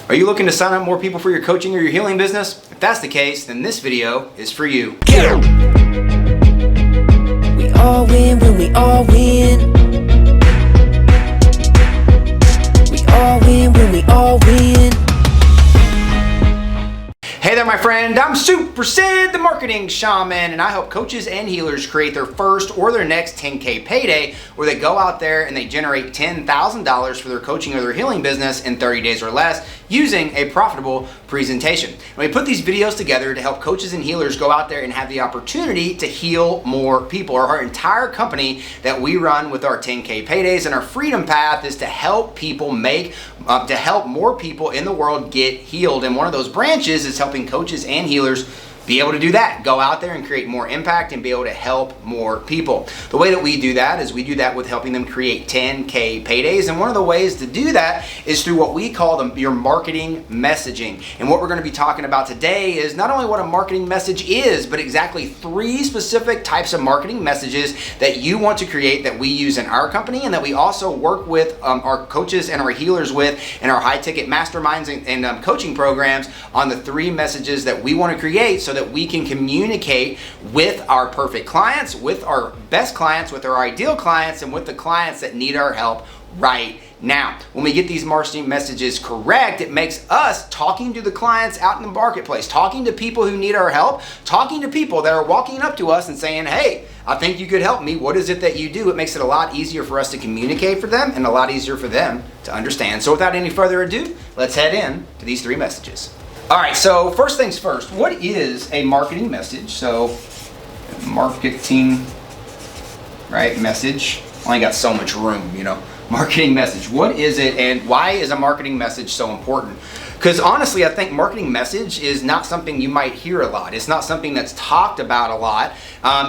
Are you looking to sign up more people for your coaching or your healing business? If that's the case, then this video is for you. We all win when we all win. We all win when we all win. Hey there, my friend. I'm Super Sid, the Marketing Shaman, and I help coaches and healers create their first or their next 10K payday, where they go out there and they generate $10,000 for their coaching or their healing business in 30 days or less using a profitable presentation. And we put these videos together to help coaches and healers go out there and have the opportunity to heal more people. Our entire company that we run with our 10K paydays and our freedom path is to help people to help more people in the world get healed. And one of those branches is helping coaches and healers be able to do that. Go out there and create more impact and be able to help more people. The way that we do that is we do that with helping them create 10K paydays. And one of the ways to do that is through what we call your marketing messaging. And what we're going to be talking about today is not only what a marketing message is, but exactly 3 specific types of marketing messages that you want to create that we use in our company and that we also work with our coaches and our healers with in our high ticket masterminds and coaching programs on the 3 messages that we want to create so that we can communicate with our perfect clients, with our best clients, with our ideal clients, and with the clients that need our help right now. When we get these marketing messages correct, it makes us talking to the clients out in the marketplace, talking to people who need our help, talking to people that are walking up to us and saying, hey, I think you could help me. What is it that you do? It makes it a lot easier for us to communicate for them and a lot easier for them to understand. So without any further ado, let's head in to these 3 messages. All right, so first things first, what is a marketing message? So marketing, right, message. Only got so much room, Marketing message. What is it and why is a marketing message so important? Because honestly, I think marketing message is not something you might hear a lot. It's not something that's talked about a lot,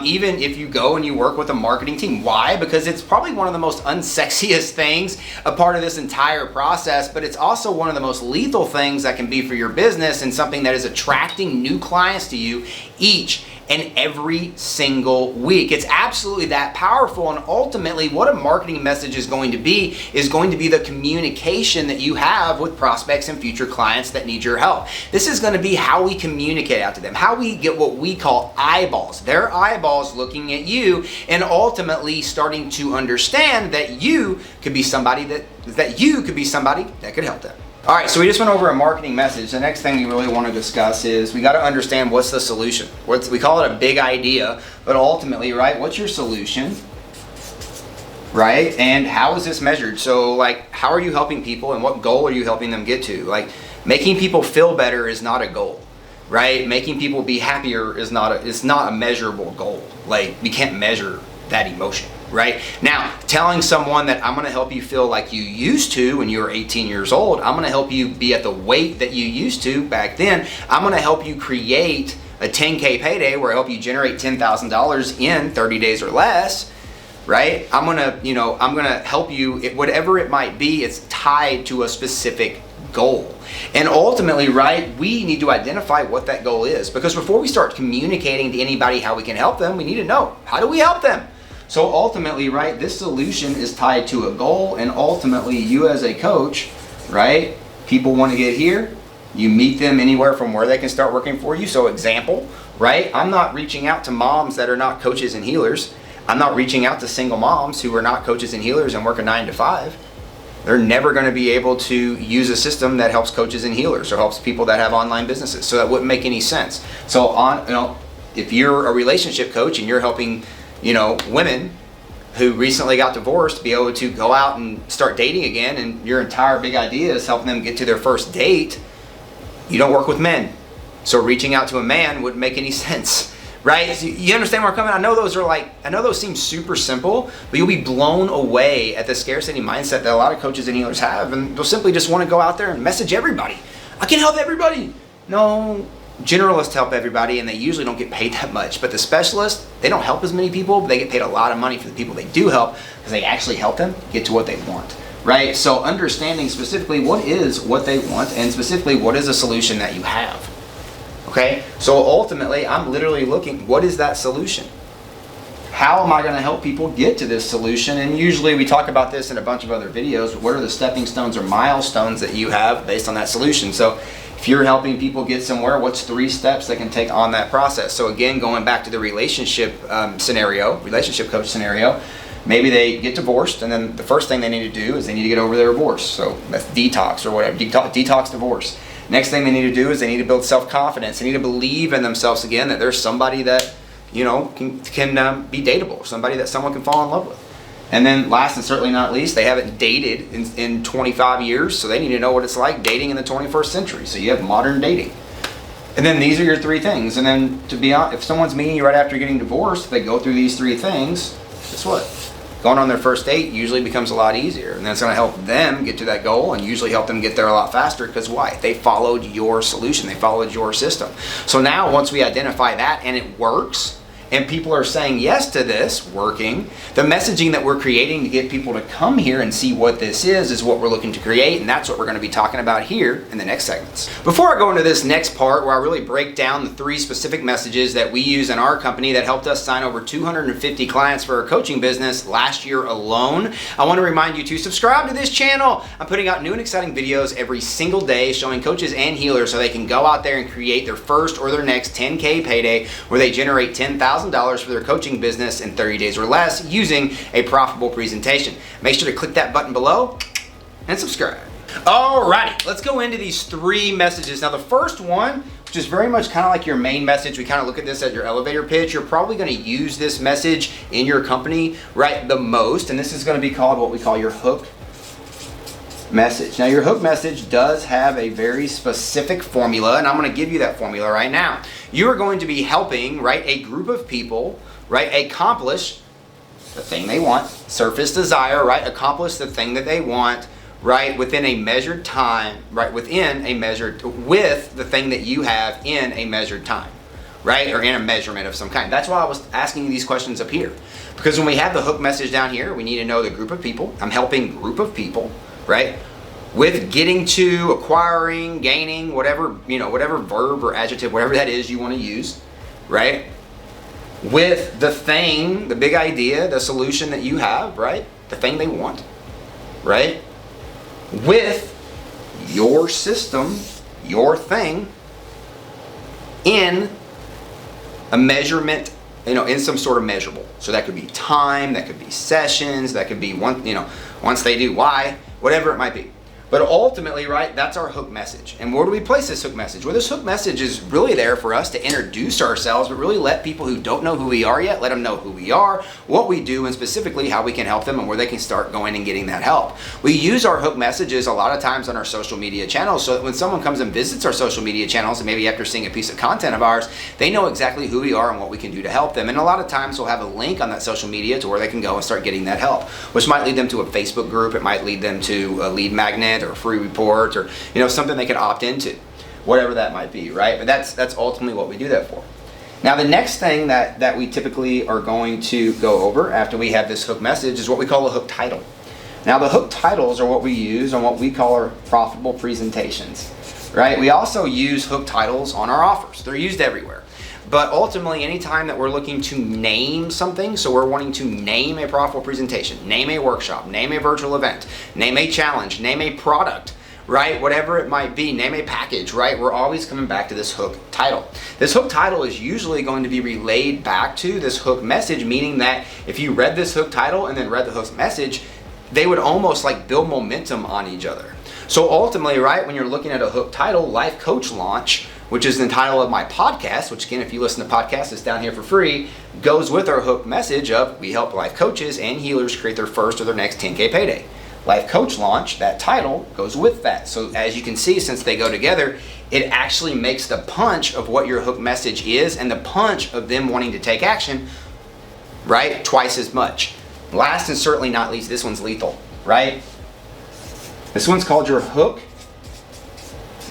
even if you go and you work with a marketing team. Why? Because it's probably one of the most unsexiest things a part of this entire process, but it's also one of the most lethal things that can be for your business and something that is attracting new clients to you each and every single week. It's absolutely that powerful, and ultimately what a marketing message is going to be the communication that you have with prospects and future clients that need your help. This is going to be how we communicate out to them, how we get what we call eyeballs. Their eyeballs looking at you and ultimately starting to understand that you could be somebody that could help them. All right, so we just went over a marketing message. The next thing we really want to discuss is we got to understand what's the solution. We call it a big idea, but ultimately, right, what's your solution, right? And how is this measured? So, like, how are you helping people and what goal are you helping them get to? Like, making people feel better is not a goal, right? Making people be happier is not a measurable goal. Like, we can't measure that emotion. Right? Now, telling someone that I'm going to help you feel like you used to when you were 18 years old, I'm going to help you be at the weight that you used to back then, I'm going to help you create a 10K payday where I help you generate $10,000 in 30 days or less, right? I'm going to help you, whatever it might be, it's tied to a specific goal. And ultimately, right, we need to identify what that goal is, because before we start communicating to anybody how we can help them, we need to know, how do we help them? So ultimately, right, this solution is tied to a goal, and ultimately you as a coach, right, people want to get here, you meet them anywhere from where they can start working for you. So example, right, I'm not reaching out to moms that are not coaches and healers. I'm not reaching out to single moms who are not coaches and healers and work a 9 to 5. They're never going to be able to use a system that helps coaches and healers or helps people that have online businesses. So that wouldn't make any sense. So if you're a relationship coach and you're helping women who recently got divorced be able to go out and start dating again, and your entire big idea is helping them get to their first date, you don't work with men. So reaching out to a man wouldn't make any sense, right? So you understand where I'm coming? I know those seem super simple, but you'll be blown away at the scarcity mindset that a lot of coaches and healers have, and they'll simply just want to go out there and message everybody. I can help everybody. No. Generalists help everybody, and they usually don't get paid that much. But the specialists, they don't help as many people, but they get paid a lot of money for the people they do help because they actually help them get to what they want, right? So understanding specifically what they want and specifically what is a solution that you have, okay? So ultimately, I'm literally looking, what is that solution? how am I going to help people get to this solution? And usually we talk about this in a bunch of other videos. What are the stepping stones or milestones that you have based on that solution? So if you're helping people get somewhere, what's 3 steps they can take on that process? So again, going back to the relationship relationship coach scenario, maybe they get divorced, and then the first thing they need to do is they need to get over their divorce. So that's detox or whatever, detox divorce. Next thing they need to do is they need to build self-confidence. They need to believe in themselves again, that there's somebody that, you know, can be dateable, somebody that someone can fall in love with. And then last and certainly not least, they haven't dated in 25 years, so they need to know what it's like dating in the 21st century. So you have modern dating. And then these are your 3 things. And then to be honest, if someone's meeting you right after getting divorced, if they go through these 3 things, guess what? Going on their first date usually becomes a lot easier, and that's going to help them get to that goal and usually help them get there a lot faster, because why? They followed your solution. They followed your system. So now once we identify that and it works, and people are saying yes to this working, the messaging that we're creating to get people to come here and see what this is what we're looking to create, and that's what we're going to be talking about here in the next segments. Before I go into this next part where I really break down the 3 specific messages that we use in our company that helped us sign over 250 clients for our coaching business last year alone, I want to remind you to subscribe to this channel. I'm putting out new and exciting videos every single day showing coaches and healers so they can go out there and create their first or their next 10K payday, where they generate $10,000 for their coaching business in 30 days or less using a profitable presentation. Make sure to click that button below and subscribe. Alrighty, let's go into these 3 messages. Now the first one, which is very much kind of like your main message, we kind of look at this as your elevator pitch. You're probably going to use this message in your company, right, the most, and this is going to be called what we call your hook message. Now your hook message does have a very specific formula, and I'm going to give you that formula right now. You are going to be helping, right, a group of people, right, accomplish the thing they want, surface desire, right, accomplish the thing that they want, right, within a measured time, right, with the thing that you have in a measured time, right, or in a measurement of some kind. That's why I was asking you these questions up here, because when we have the hook message down here, we need to know the group of people. I'm helping group of people, right, with getting to, acquiring, gaining, whatever, you know, whatever verb or adjective, whatever that is you want to use, right, with the thing, the big idea, the solution that you have, right, the thing they want, right, with your system, your thing, in a measurement, you know, in some sort of measurable. So that could be time, that could be sessions, that could be one, you know, once they do Y, whatever it might be. But ultimately, right, that's our hook message. And where do we place this hook message? Well, this hook message is really there for us to introduce ourselves, but really let people who don't know who we are yet, let them know who we are, what we do, and specifically how we can help them and where they can start going and getting that help. We use our hook messages a lot of times on our social media channels, so that when someone comes and visits our social media channels, and maybe after seeing a piece of content of ours, they know exactly who we are and what we can do to help them. And a lot of times we'll have a link on that social media to where they can go and start getting that help, which might lead them to a Facebook group, it might lead them to a lead magnet or a free report, or, you know, something they can opt into, whatever that might be, right? But that's ultimately what we do that for. Now the next thing that we typically are going to go over after we have this hook message is what we call a hook title. Now the hook titles are what we use on what we call our profitable presentations, right? We also use hook titles on our offers. They're used everywhere. But ultimately, anytime that we're looking to name something, so we're wanting to name a profitable presentation, name a workshop, name a virtual event, name a challenge, name a product, right? Whatever it might be, name a package, right? We're always coming back to this hook title. This hook title is usually going to be relayed back to this hook message, meaning that if you read this hook title and then read the hook message, they would almost like build momentum on each other. So ultimately, right, when you're looking at a hook title, Life Coach Launch, which is the title of my podcast, which again, if you listen to podcasts, it's down here for free, goes with our hook message of we help life coaches and healers create their first or their next 10K payday. Life Coach Launch, that title goes with that. So as you can see, since they go together, it actually makes the punch of what your hook message is and the punch of them wanting to take action, right, twice as much. Last and certainly not least, this one's lethal, right? This one's called your hook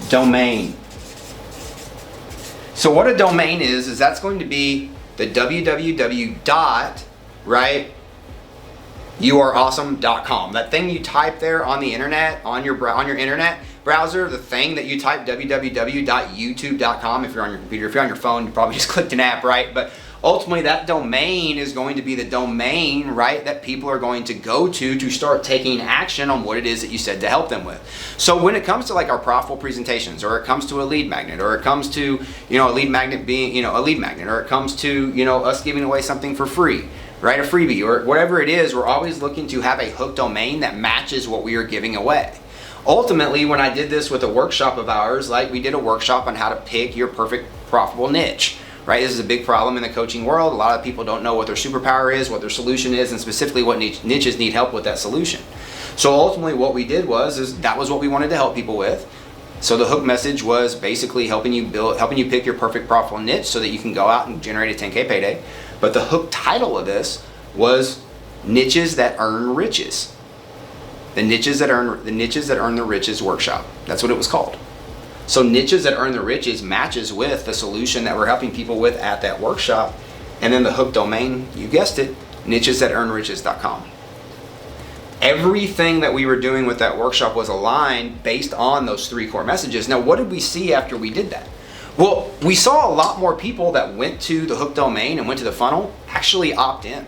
domain. So what a domain is that's going to be the www dot, right, youareawesome.com. That thing you type there on the internet, on your internet browser, the thing that you type www.youtube.com if you're on your computer. If you're on your phone, you probably just clicked an app, right? But ultimately that domain is going to be the domain, right, that people are going to go to start taking action on what it is that you said to help them with. So when it comes to like our profitable presentations, or it comes to a lead magnet, or it comes to, a lead magnet being, a lead magnet, or it comes to, us giving away something for free, right, a freebie, or whatever it is, we're always looking to have a hook domain that matches what we are giving away. Ultimately, when I did this with a workshop of ours, like we did a workshop on how to pick your perfect profitable niche. Right, this is a big problem in the coaching world. A lot of people don't know what their superpower is, what their solution is, and specifically what niches need help with that solution. So ultimately what we did was that was what we wanted to help people with. So the hook message was basically helping you pick your perfect profitable niche so that you can go out and generate a 10K payday. But the hook title of this was Niches That Earn Riches. The niches that earn the riches workshop. That's what it was called. So Niches That Earn the Riches matches with the solution that we're helping people with at that workshop. And then the hook domain, you guessed it, nichesthatearnriches.com. Everything that we were doing with that workshop was aligned based on those 3 core messages. Now, what did we see after we did that? Well, we saw a lot more people that went to the hook domain and went to the funnel actually opt in.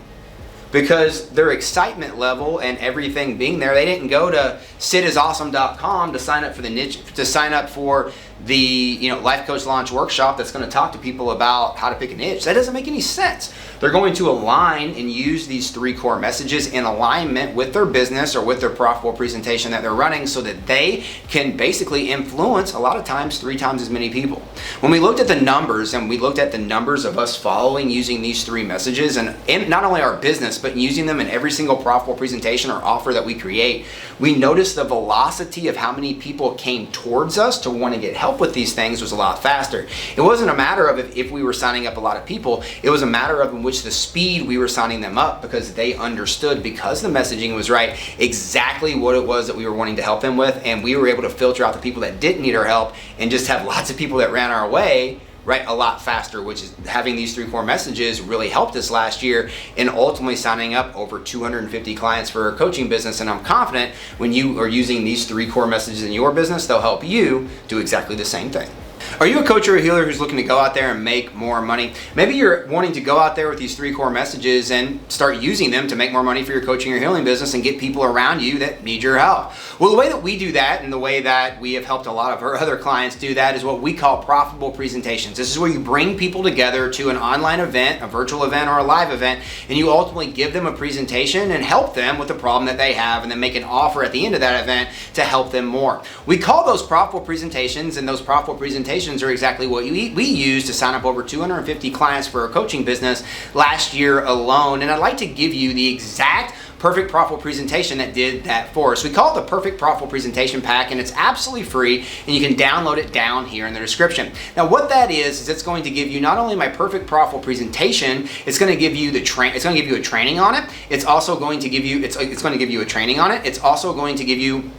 Because their excitement level and everything being there, they didn't go to sitisawesome.com to sign up for the niche, to sign up for the life coach launch workshop that's going to talk to people about how to pick a niche. That doesn't make any sense. They're going to align and use these 3 core messages in alignment with their business or with their profitable presentation that they're running, so that they can basically influence a lot of times 3 times as many people. When we looked at the numbers, and we looked at the numbers of us following using these 3 messages, and not only our business but using them in every single profitable presentation or offer that we create, we noticed the velocity of how many people came towards us to want to get help with these things was a lot faster. It wasn't a matter of if we were signing up a lot of people, it was a matter of in which the speed we were signing them up, because they understood, because the messaging was right, exactly what it was that we were wanting to help them with, and we were able to filter out the people that didn't need our help and just have lots of people that ran our way, right, a lot faster, which is having these 3 core messages really helped us last year in ultimately signing up over 250 clients for our coaching business. And I'm confident when you are using these 3 core messages in your business, they'll help you do exactly the same thing. Are you a coach or a healer who's looking to go out there and make more money? Maybe you're wanting to go out there with these 3 core messages and start using them to make more money for your coaching or healing business and get people around you that need your help. Well, the way that we do that, and the way that we have helped a lot of our other clients do that, is what we call profitable presentations. This is where you bring people together to an online event, a virtual event, or a live event, and you ultimately give them a presentation and help them with the problem that they have, and then make an offer at the end of that event to help them more. We call those profitable presentations, and those profitable presentations are exactly what we used to sign up over 250 clients for our coaching business last year alone. And I'd like to give you the exact perfect profitable presentation that did that for us. We call it the Perfect Profitable Presentation Pack, and it's absolutely free, and you can download it down here in the description. Now, what that is it's going to give you not only my perfect profitable presentation, it's going to give you a training on it. It's also going to give you it's going to give you a training on it. It's also going to give you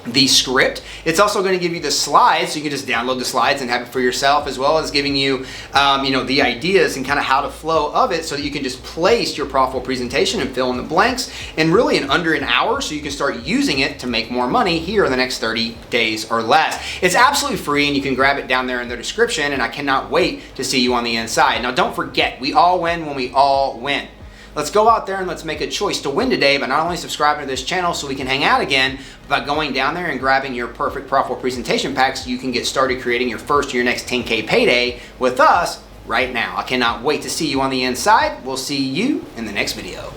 the script. It's also going to give you the slides, so you can just download the slides and have it for yourself, as well as giving you, the ideas and kind of how to flow of it, so that you can just place your profitable presentation and fill in the blanks, and really in under an hour, so you can start using it to make more money here in the next 30 days or less. It's absolutely free, and you can grab it down there in the description, and I cannot wait to see you on the inside. Now, don't forget, we all win when we all win. Let's go out there and let's make a choice to win today by not only subscribing to this channel so we can hang out again, but by going down there and grabbing your perfect profitable presentation pack so you can get started creating your first or your next 10K payday with us right now. I cannot wait to see you on the inside. We'll see you in the next video.